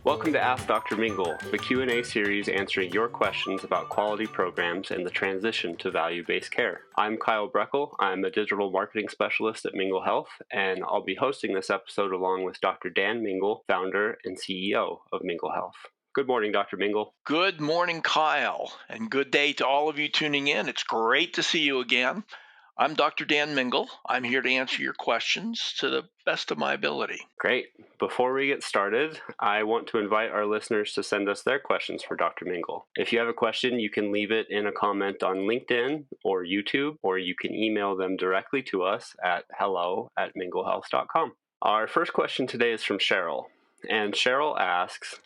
Welcome to Ask Dr. Mingle, the Q&A series answering your questions about quality programs and the transition to value-based care. I'm Kyle Breckel. I'm a digital marketing specialist at Mingle Health, and I'll be hosting this episode along with Dr. Dan Mingle, founder and CEO of Mingle Health. Good morning, Dr. Mingle. Good morning, Kyle, and good day to all of you tuning in. It's great to see you again. I'm Dr. Dan Mingle. I'm here to answer your questions to the best of my ability. Great. Before we get started, I want to invite our listeners to send us their questions for Dr. Mingle. If you have a question, you can leave it in a comment on LinkedIn or YouTube, or you can email them directly to us at hello@minglehealth.com. Our first question today is from Cheryl, and Cheryl asks,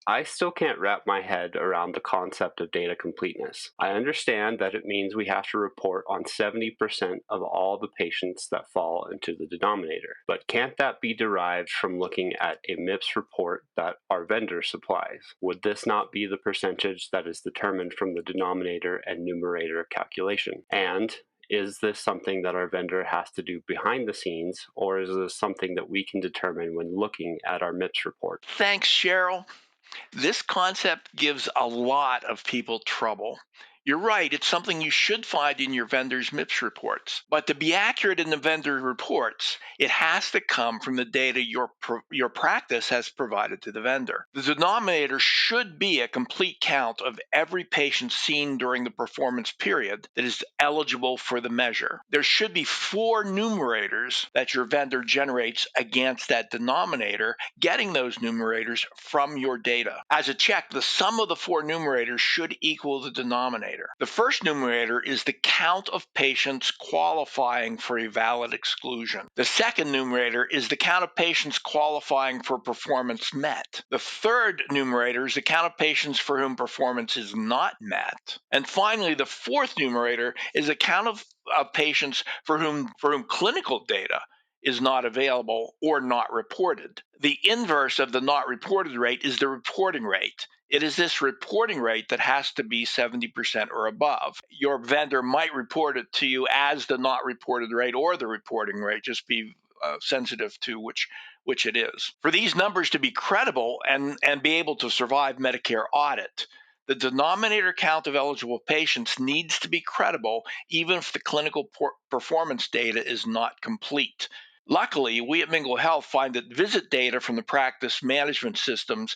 I still can't wrap my head around the concept of data completeness. I understand that it means we have to report on 70% of all the patients that fall into the denominator. But can't that be derived from looking at a MIPS report that our vendor supplies? Would this not be the percentage that is determined from the denominator and numerator calculation? And is this something that our vendor has to do behind the scenes, or is this something that we can determine when looking at our MIPS report? Thanks, Cheryl. This concept gives a lot of people trouble. You're right, it's something you should find in your vendor's MIPS reports. But to be accurate in the vendor reports, it has to come from the data your practice has provided to the vendor. The denominator should be a complete count of every patient seen during the performance period that is eligible for the measure. There should be 4 numerators that your vendor generates against that denominator, getting those numerators from your data. As a check, the sum of the 4 numerators should equal the denominator. The first numerator is the count of patients qualifying for a valid exclusion. The second numerator is the count of patients qualifying for performance met. The third numerator is the count of patients for whom performance is not met. And finally, the fourth numerator is the count of patients for whom clinical data is not available or not reported. The inverse of the not reported rate is the reporting rate. It is this reporting rate that has to be 70% or above. Your vendor might report it to you as the not reported rate or the reporting rate. Just be sensitive to which it is. For these numbers to be credible and be able to survive Medicare audit, the denominator count of eligible patients needs to be credible even if the clinical performance data is not complete. Luckily, we at Mingle Health find that visit data from the practice management systems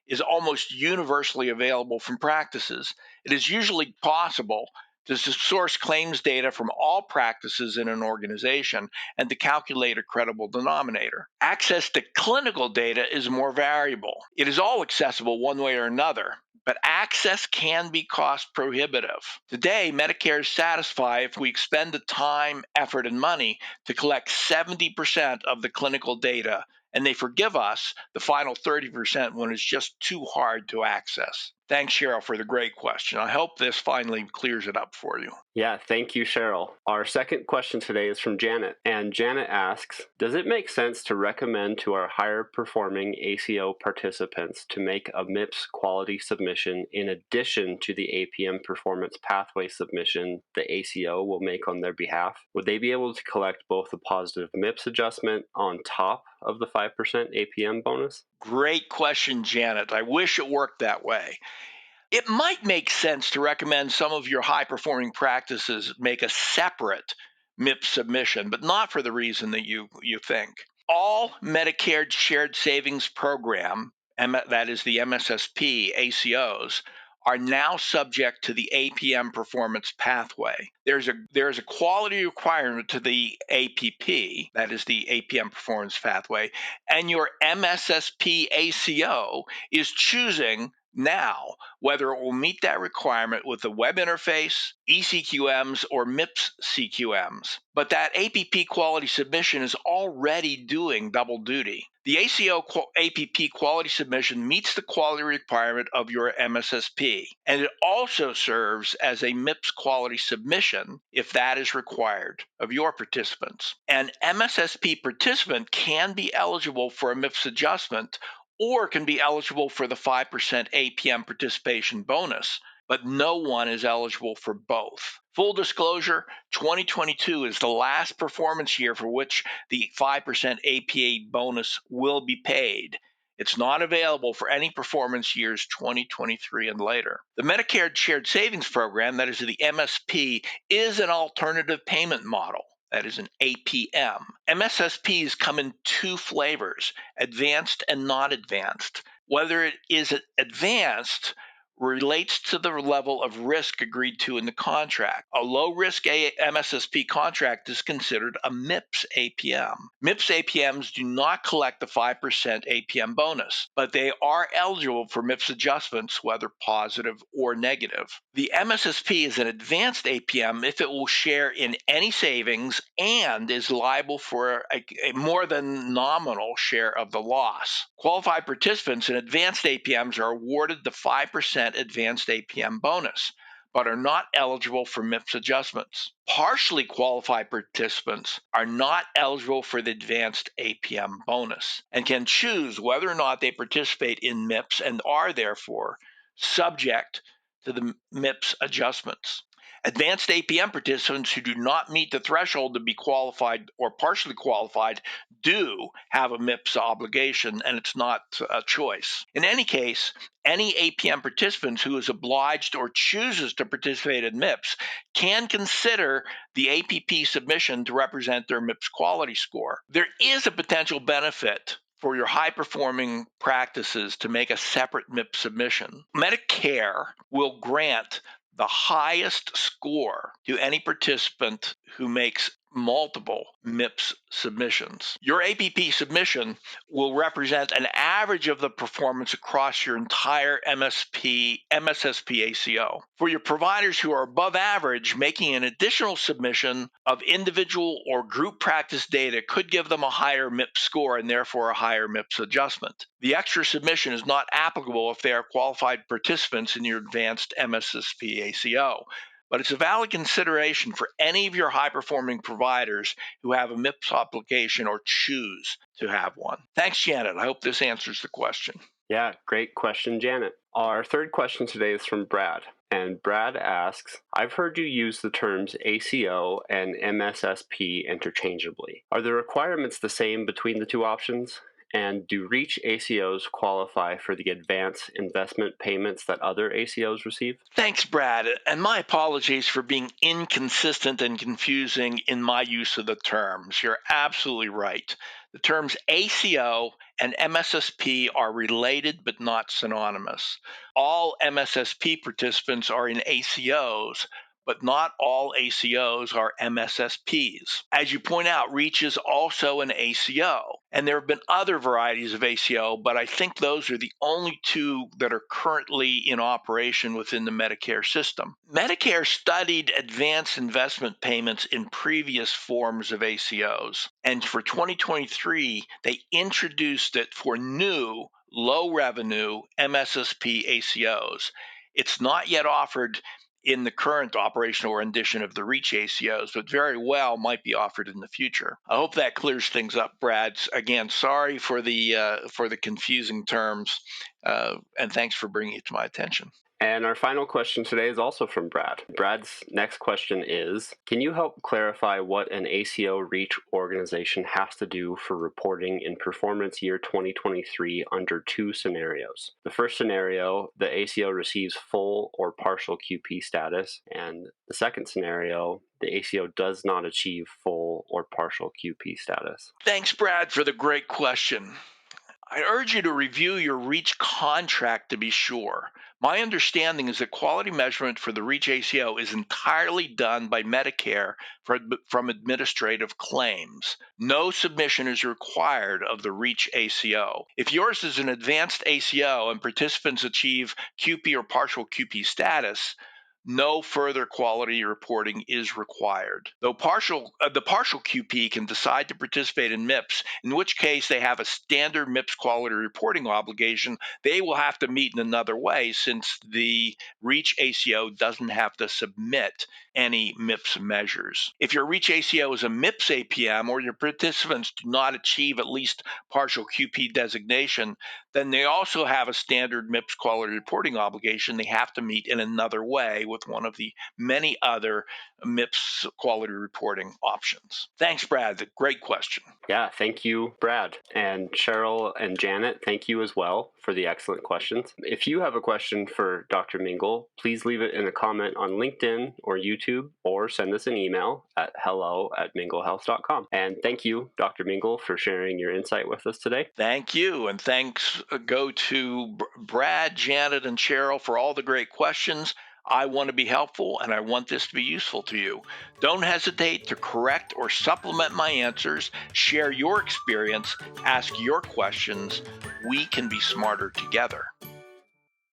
is almost universally available from practices. It is usually possible to source claims data from all practices in an organization and to calculate a credible denominator. Access to clinical data is more variable. It is all accessible one way or another, but access can be cost prohibitive. Today, Medicare is satisfied if we expend the time, effort, and money to collect 70% of the clinical data, and they forgive us the final 30% when it's just too hard to access. Thanks, Cheryl, for the great question. I hope this finally clears it up for you. Yeah, thank you, Cheryl. Our second question today is from Janet, and Janet asks, does it make sense to recommend to our higher performing ACO participants to make a MIPS quality submission in addition to the APM performance pathway submission the ACO will make on their behalf? Would they be able to collect both a positive MIPS adjustment on top of the 5% APM bonus? Great question, Janet. I wish it worked that way. It might make sense to recommend some of your high-performing practices make a separate MIPS submission, but not for the reason that you think. All Medicare Shared Savings Program, that is the MSSP ACOs, are now subject to the APM performance pathway. There's a quality requirement to the APP, that is the APM performance pathway, and your MSSP ACO is choosing now whether it will meet that requirement with the web interface, ECQMs, or MIPS CQMs. But that APP quality submission is already doing double duty. The ACO APP quality submission meets the quality requirement of your MSSP, and it also serves as a MIPS quality submission if that is required of your participants. An MSSP participant can be eligible for a MIPS adjustment or can be eligible for the 5% APM participation bonus, but no one is eligible for both. Full disclosure, 2022 is the last performance year for which the 5% APA bonus will be paid. It's not available for any performance years 2023 and later. The Medicare Shared Savings Program, that is the MSP, is an alternative payment model. That is an APM. MSSPs come in two flavors, advanced and not advanced. Whether it is advanced relates to the level of risk agreed to in the contract. A low-risk MSSP contract is considered a MIPS APM. MIPS APMs do not collect the 5% APM bonus, but they are eligible for MIPS adjustments, whether positive or negative. The MSSP is an advanced APM if it will share in any savings and is liable for a more than nominal share of the loss. Qualified participants in advanced APMs are awarded the 5% advanced APM bonus, but are not eligible for MIPS adjustments. Partially qualified participants are not eligible for the advanced APM bonus and can choose whether or not they participate in MIPS and are therefore subject to the MIPS adjustments. Advanced APM participants who do not meet the threshold to be qualified or partially qualified do have a MIPS obligation, and it's not a choice. In any case, any APM participant who is obliged or chooses to participate in MIPS can consider the APP submission to represent their MIPS quality score. There is a potential benefit for your high-performing practices to make a separate MIPS submission. Medicare will grant the highest score to any participant who makes multiple MIPS submissions. Your APP submission will represent an average of the performance across your entire MSSP ACO. For your providers who are above average, making an additional submission of individual or group practice data could give them a higher MIPS score and therefore a higher MIPS adjustment. The extra submission is not applicable if they are qualified participants in your advanced MSSP ACO. But it's a valid consideration for any of your high-performing providers who have a MIPS application or choose to have one. Thanks, Janet. I hope this answers the question. Yeah, great question, Janet. Our third question today is from Brad. And Brad asks, I've heard you use the terms ACO and MSSP interchangeably. Are the requirements the same between the two options? And do REACH ACOs qualify for the advance investment payments that other ACOs receive? Thanks, Brad. And my apologies for being inconsistent and confusing in my use of the terms. You're absolutely right. The terms ACO and MSSP are related but not synonymous. All MSSP participants are in ACOs, but not all ACOs are MSSPs. As you point out, REACH is also an ACO, and there have been other varieties of ACO, but I think those are the only two that are currently in operation within the Medicare system. Medicare studied advanced investment payments in previous forms of ACOs, and for 2023, they introduced it for new low revenue MSSP ACOs. It's not yet offered in the current operational rendition of the REACH ACOs, but very well might be offered in the future. I hope that clears things up, Brad. Again, sorry for the confusing terms, and thanks for bringing it to my attention. And our final question today is also from Brad. Brad's next question is, can you help clarify what an ACO REACH organization has to do for reporting in performance year 2023 under two scenarios? The first scenario, the ACO receives full or partial QP status, and the second scenario, the ACO does not achieve full or partial QP status. Thanks, Brad, for the great question. I urge you to review your REACH contract to be sure. My understanding is that quality measurement for the REACH ACO is entirely done by Medicare from administrative claims. No submission is required of the REACH ACO. If yours is an advanced ACO and participants achieve QP or partial QP status, no further quality reporting is required. Though the partial QP can decide to participate in MIPS, in which case they have a standard MIPS quality reporting obligation, they will have to meet in another way since the REACH ACO doesn't have to submit any MIPS measures. If your REACH ACO is a MIPS APM or your participants do not achieve at least partial QP designation, then they also have a standard MIPS quality reporting obligation they have to meet in another way, with one of the many other MIPS quality reporting options. Thanks, Brad. Great question. Yeah, thank you, Brad. And Cheryl and Janet, thank you as well for the excellent questions. If you have a question for Dr. Mingle, please leave it in a comment on LinkedIn or YouTube, or send us an email at hello@minglehealth.com. And thank you, Dr. Mingle, for sharing your insight with us today. Thank you. And thanks go to Brad, Janet, and Cheryl for all the great questions. I want to be helpful and I want this to be useful to you. Don't hesitate to correct or supplement my answers. Share your experience. Ask your questions. We can be smarter together.